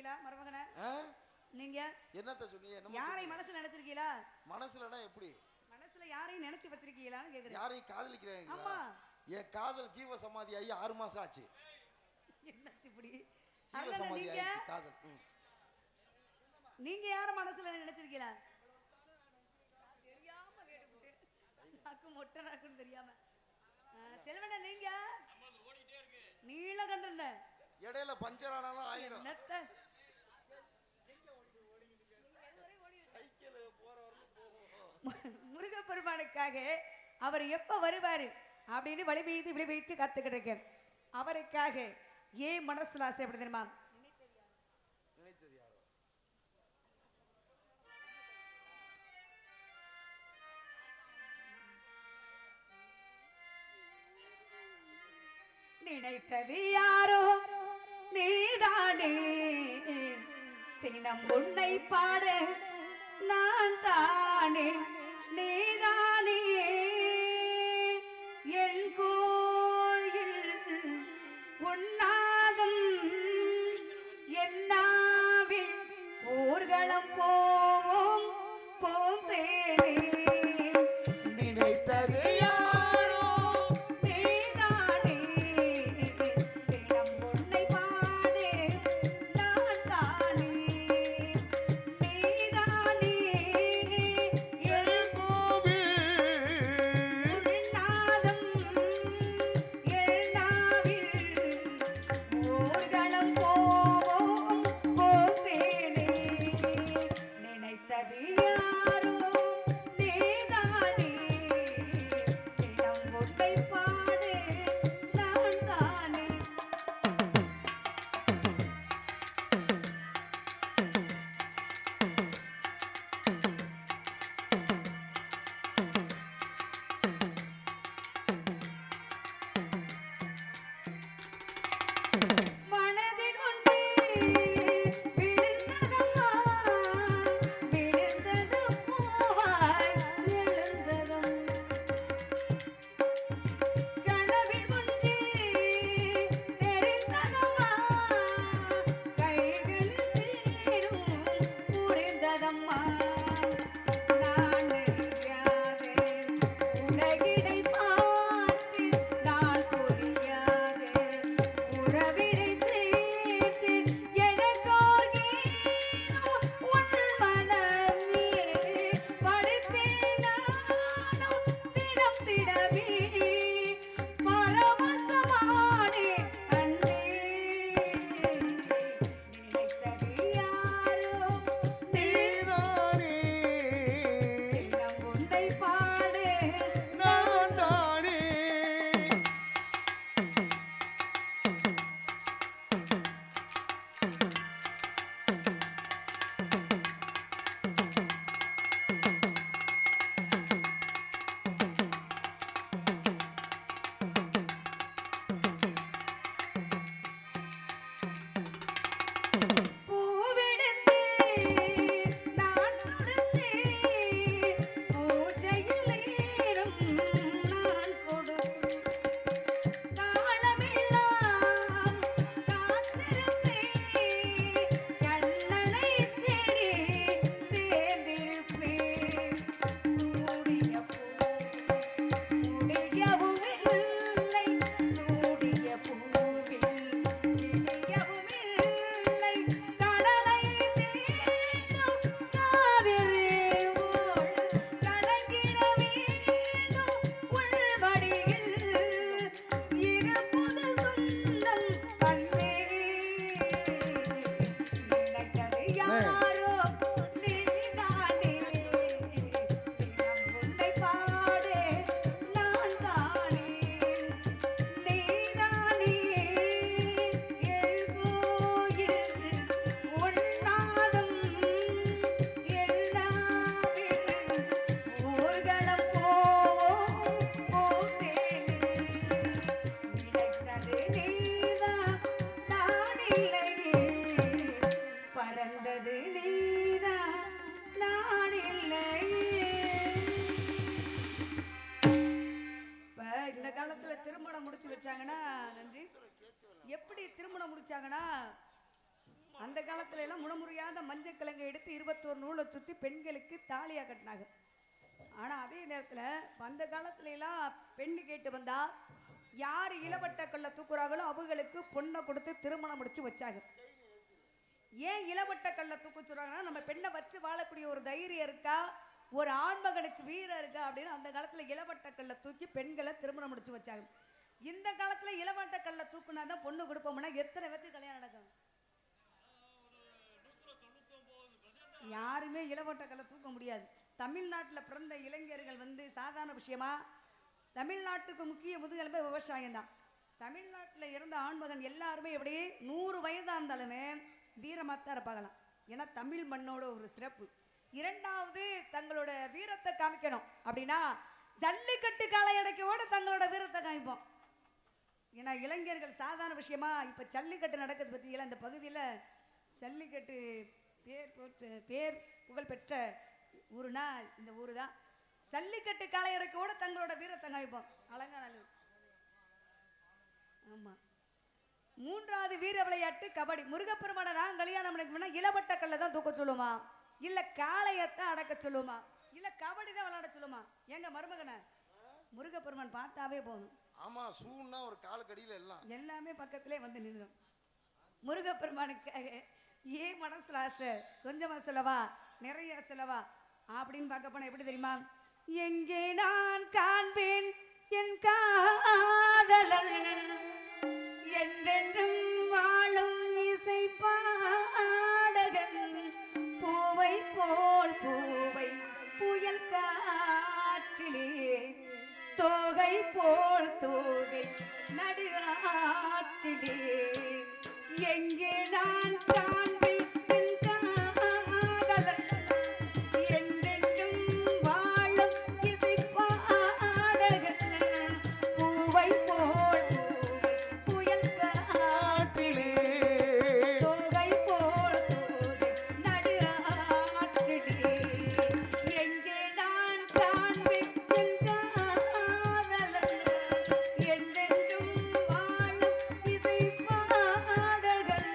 நினைச்சிருக்கீங்களா மருமகனே? நீங்க என்னத்த சொன்னீங்க? யாரை மனசுல நினைச்சிருக்கீங்களா? மனசுலனா எப்படி? மனசுல யாரையும் நினைச்சு வச்சிருக்கீங்களான்னு கேக்குறேன். யாரையும் காதலிக்கிறீங்களா? ஆமா. என் காதல் ஜீவ சமாதி ஆகி 6 மாசம் ஆச்சு. என்னாச்சு இப்படி? ஜீவ சமாதி ஆயிடுச்சு காதல். நீங்க யார மனசுல நினைச்சிருக்கீங்களா? தெரியாம கேட்டுட்டு நாக்கு மொட்டை நாக்குன்னு தெரியாம. செல்வண்ண நீங்க நீலகண்டன இடையில பஞ்சர் ஆனாலும் ஆயிரும். முருகப்பெருமானுக்காக அவர் எப்ப வருவாரு அப்படின்னு வழி மீது விழி வைத்து காத்துக்கிட்டு இருக்கேன். அவருக்காக ஏன் மனசுல ஆசை எப்படி தெரியுமா? நினைத்தது யாரோ நீதானே, தினம் உன்னை பாட நான் தானே, நீதானே என் கோயில் உன்னாதம் என்னாவில் ஊர்வலம் போவோம் போந்தேனே. நினைத்தது திருமணம் முடிச்சு வச்சாங்கன்னா நன்றி எப்படி திருமணம் முடிச்சாங்கன்னா அந்த காலத்துல எல்லாம் முடமுறியாத மஞ்சள் கிழங்கை எடுத்து 21 நூலை சுத்தி பெண்களுக்கு தாலியா கட்டினாங்க. ஆனா அதே நேரத்துல அந்த காலத்துல எல்லாம் பெண்ணு கேட்டு வந்தா யார் இளவட்ட கல்ல தூக்குறாங்களோ அவங்களுக்கு பொண்ணை கொடுத்து திருமணம் முடிச்சு வச்சாங்க. ஏன் இளவட்ட கல்ல தூக்க சொல்றாங்கன்னா நம்ம பெண்ணை வச்சு வாழக்கூடிய ஒரு தைரியம் இருக்கா, ஒரு ஆண்மகனுக்கு வீரம் இருக்கா அப்படின்னு அந்த காலத்துல இளவட்ட கல்ல தூக்கி பெண்களை திருமணம் முடிச்சு வச்சாங்க. இந்த காலத்துல இளவட்ட கல்ல தூக்குனாதான் பொண்ணு கொடுப்போம்னா எத்தனை பேருக்கு கல்யாணம் நடக்கும்? யாருமே இளவட்ட கல்ல தூக்க முடியாது. தமிழ்நாட்டில் பிறந்த இளைஞர்கள் வந்து சாதாரண விஷயமா? தமிழ்நாட்டுக்கு முக்கிய முதுகெலும்பே விவசாயம் தான். தமிழ்நாட்டில் இருந்த ஆண்மகன் எல்லாருமே எப்படியே 100 வயதாக இருந்தாலுமே வீரமாத்தான் இருப்பாங்களாம். ஏன்னா தமிழ் மண்ணோட ஒரு சிறப்பு. இரண்டாவது தங்களோட வீரத்தை காமிக்கணும் அப்படின்னா ஜல்லிக்கட்டு காலை அடைக்கோட தங்களோட வீரத்தை காமிப்போம். ஏன்னா இளைஞர்கள் சாதாரண விஷயமா இப்போ ஜல்லிக்கட்டு நடக்கிறது பற்றியெல்லாம் இந்த பகுதியில் ஜல்லிக்கட்டு பேர் புகழ் பெற்ற ஊருனா இந்த ஊரு தான். ஜல்லிக்கட்டு காளையடைக்கோட தங்களோட வீரத்தை காமிப்போம். அலங்காநல்லூர். ஆமாம். மூன்றாவது வீர விளையாட்டு கபடி. முருகப்பெருமான நான் கல்யாணம் பண்ணிக்கணும்னா இளவட்ட கல்லை தான் தூக்க சொல்லுமா, இல்லை காளையத்தான் அடக்க சொல்லுமா, இல்லை கபடி தான் விளையாட சொல்லுமா? எங்க மருமகனை முருகப்பெருமான் பார்த்தாவே போதும். ஆமா, சூன்னா ஒரு காலுக்கடியில் எல்லாமே பக்கத்திலே வந்து நின்றுடும். முருகப்பெருமானுக்காக ஏன் மனசுல ஆசை, கொஞ்சமா செலவா நிறைய செலவா அப்படின்னு பார்க்க போனா எப்படி தெரியுமா? எங்கே நான் காண்பேன் என் காதலன், என்றென்றும் வாழும் இசை பாடகன், பூவை போல் பூவை புயல் காற்றிலே, தோகை போல் தோகை நடு ஆற்றிலே, எங்கே நான் காண்பேன் என் காதலன், என்றென்றும் வாழும் இசை பாடகன், பூவை போல் பூவை புயல் காற்றிலே, தோகை போல் தோகை நடு ஆற்றிலே, எங்கே நான் காண்பேன் என் காதலன், என்றென்றும் வாழும் இசை பாடகன்.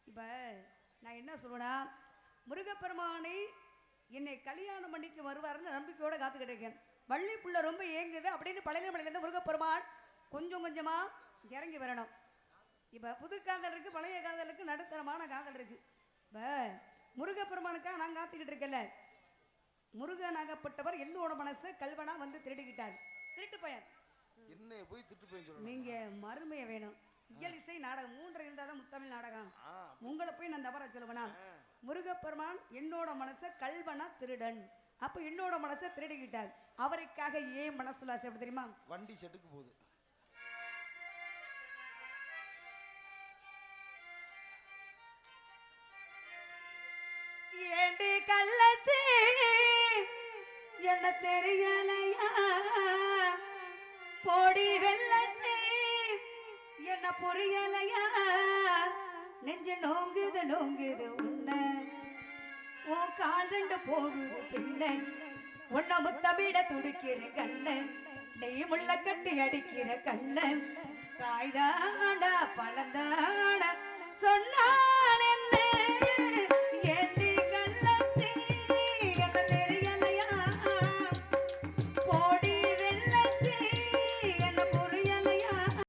இப்ப நான் என்ன சொல்லுவேன்னா, முருகப்பெருமானை என்னை கல்யாணம் பண்ணிக்கு வருவாருன்னு நம்பிக்கையோட காத்துக்கிட்டு இருக்கேன். வள்ளி புள்ள ரொம்ப ஏங்குது அப்படின்னு பழையமலையிலேருந்து முருகப்பெருமான் கொஞ்சம் கொஞ்சமா இறங்கி வரணும். இப்ப புது காதல் இருக்கு, பழைய காதல் இருக்கு, நடுத்தரமான காதல் இருக்கு. இப்ப முருகப்பெருமானுக்காக நான் காத்துக்கிட்டு இருக்கேன்ல, முருகனாகப்பட்டவர் என்னோட மனசை கல்வனா வந்து திருடிக்கிட்டார். திருட்டு பையன் என்ன போய் திட்டு போய் சொல்லணும். நீங்க மறுமைய வேணும். இயல் இசை நாடகம் 3 இருந்தாதான் முத்தமிழ் நாடகம். உங்களை போய் நான் தவற சொல்லுவேனா? முருகப்பெருமான் என்னோட மனசை கல்வனா திருடன், அப்ப என்னோட மனசை திருடிக்கிட்டார். அவருக்காக ஏன் மனசுல ஆசை எப்படி தெரியுமா? வண்டி செட்டுக்கு போகுது. ஏண்டி கள்ளச்சி என்ன தெரியலையா, போடி வெள்ளச்சி என்ன புரியலையா, நெஞ்சு நோங்குது நோங்குது உன்ன, உன் கால் ரெண்டு போகுது பின்ன, உன்ன முத்தமிட துடிக்கிற கண்ண, நெய் முள்ள கட்டி அடிக்கிற கண்ண, காய்தாடா பழந்தாடா சொன்ன